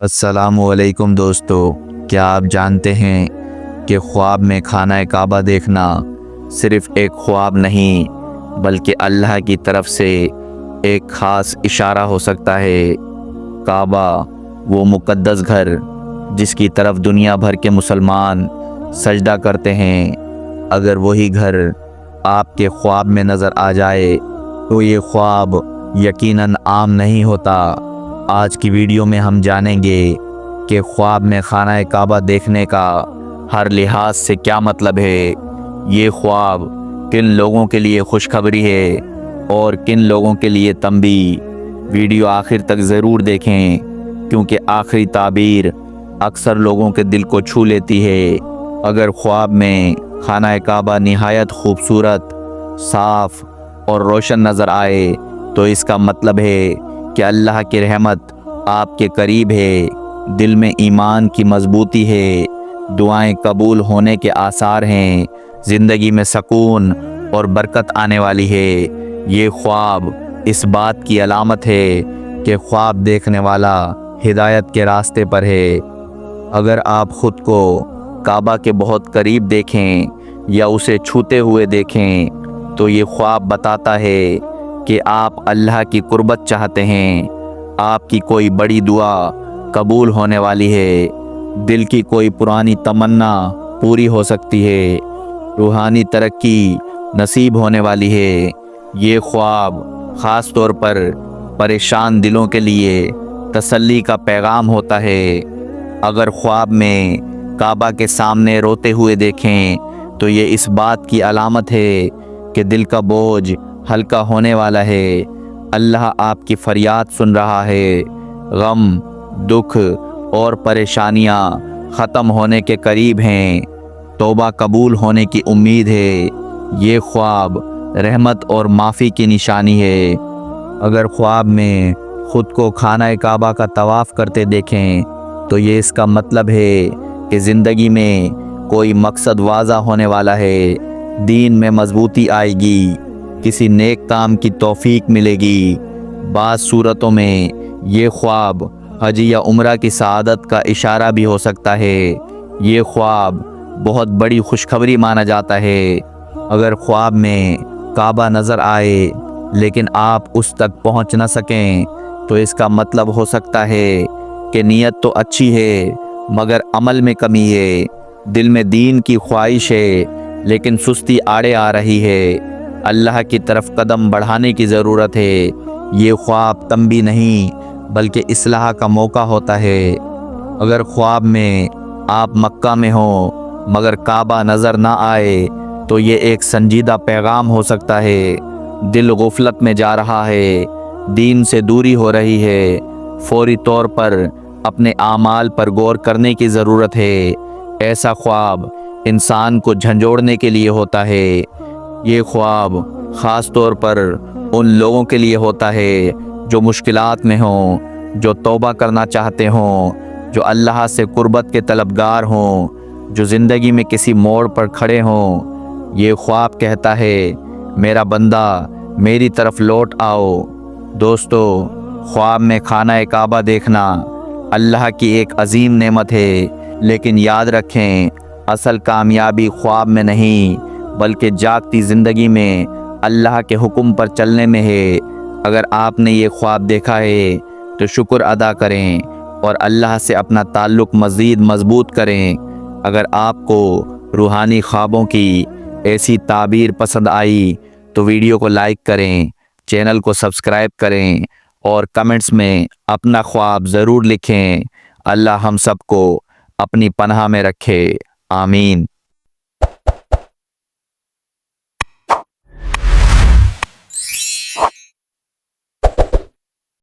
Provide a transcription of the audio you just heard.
السلام علیکم دوستو، کیا آپ جانتے ہیں کہ خواب میں خانہ کعبہ دیکھنا صرف ایک خواب نہیں بلکہ اللہ کی طرف سے ایک خاص اشارہ ہو سکتا ہے۔ کعبہ وہ مقدس گھر جس کی طرف دنیا بھر کے مسلمان سجدہ کرتے ہیں، اگر وہی گھر آپ کے خواب میں نظر آ جائے تو یہ خواب یقیناً عام نہیں ہوتا۔ آج کی ویڈیو میں ہم جانیں گے کہ خواب میں خانہ کعبہ دیکھنے کا ہر لحاظ سے کیا مطلب ہے، یہ خواب کن لوگوں کے لیے خوشخبری ہے اور کن لوگوں کے لیے تنبیہ۔ ویڈیو آخر تک ضرور دیکھیں کیونکہ آخری تعبیر اکثر لوگوں کے دل کو چھو لیتی ہے۔ اگر خواب میں خانہ کعبہ نہایت خوبصورت، صاف اور روشن نظر آئے تو اس کا مطلب ہے کہ اللہ کی رحمت آپ کے قریب ہے، دل میں ایمان کی مضبوطی ہے، دعائیں قبول ہونے کے آثار ہیں، زندگی میں سکون اور برکت آنے والی ہے۔ یہ خواب اس بات کی علامت ہے کہ خواب دیکھنے والا ہدایت کے راستے پر ہے۔ اگر آپ خود کو کعبہ کے بہت قریب دیکھیں یا اسے چھوتے ہوئے دیکھیں تو یہ خواب بتاتا ہے کہ آپ اللہ کی قربت چاہتے ہیں، آپ کی کوئی بڑی دعا قبول ہونے والی ہے، دل کی کوئی پرانی تمنا پوری ہو سکتی ہے، روحانی ترقی نصیب ہونے والی ہے۔ یہ خواب خاص طور پر پریشان دلوں کے لیے تسلی کا پیغام ہوتا ہے۔ اگر خواب میں کعبہ کے سامنے روتے ہوئے دیکھیں تو یہ اس بات کی علامت ہے کہ دل کا بوجھ ہلکا ہونے والا ہے، اللہ آپ کی فریاد سن رہا ہے، غم، دکھ اور پریشانیاں ختم ہونے کے قریب ہیں، توبہ قبول ہونے کی امید ہے۔ یہ خواب رحمت اور معافی کی نشانی ہے۔ اگر خواب میں خود کو خانہ کعبہ کا طواف کرتے دیکھیں تو یہ اس کا مطلب ہے کہ زندگی میں کوئی مقصد واضح ہونے والا ہے، دین میں مضبوطی آئے گی، کسی نیک کام کی توفیق ملے گی۔ بعض صورتوں میں یہ خواب حج یا عمرہ کی سعادت کا اشارہ بھی ہو سکتا ہے۔ یہ خواب بہت بڑی خوشخبری مانا جاتا ہے۔ اگر خواب میں کعبہ نظر آئے لیکن آپ اس تک پہنچ نہ سکیں تو اس کا مطلب ہو سکتا ہے کہ نیت تو اچھی ہے مگر عمل میں کمی ہے، دل میں دین کی خواہش ہے لیکن سستی آڑے آ رہی ہے، اللہ کی طرف قدم بڑھانے کی ضرورت ہے۔ یہ خواب تنبیہ نہیں بلکہ اصلاح کا موقع ہوتا ہے۔ اگر خواب میں آپ مکہ میں ہوں مگر کعبہ نظر نہ آئے تو یہ ایک سنجیدہ پیغام ہو سکتا ہے، دل غفلت میں جا رہا ہے، دین سے دوری ہو رہی ہے، فوری طور پر اپنے اعمال پر غور کرنے کی ضرورت ہے۔ ایسا خواب انسان کو جھنجھوڑنے کے لیے ہوتا ہے۔ یہ خواب خاص طور پر ان لوگوں کے لیے ہوتا ہے جو مشکلات میں ہوں، جو توبہ کرنا چاہتے ہوں، جو اللہ سے قربت کے طلبگار ہوں، جو زندگی میں کسی موڑ پر کھڑے ہوں۔ یہ خواب کہتا ہے، میرا بندہ میری طرف لوٹ آؤ۔ دوستو، خواب میں خانہ کعبہ دیکھنا اللہ کی ایک عظیم نعمت ہے، لیکن یاد رکھیں اصل کامیابی خواب میں نہیں بلکہ جاگتی زندگی میں اللہ کے حکم پر چلنے میں ہے۔ اگر آپ نے یہ خواب دیکھا ہے تو شکر ادا کریں اور اللہ سے اپنا تعلق مزید مضبوط کریں۔ اگر آپ کو روحانی خوابوں کی ایسی تعبیر پسند آئی تو ویڈیو کو لائک کریں، چینل کو سبسکرائب کریں اور کمنٹس میں اپنا خواب ضرور لکھیں۔ اللہ ہم سب کو اپنی پناہ میں رکھے، آمین۔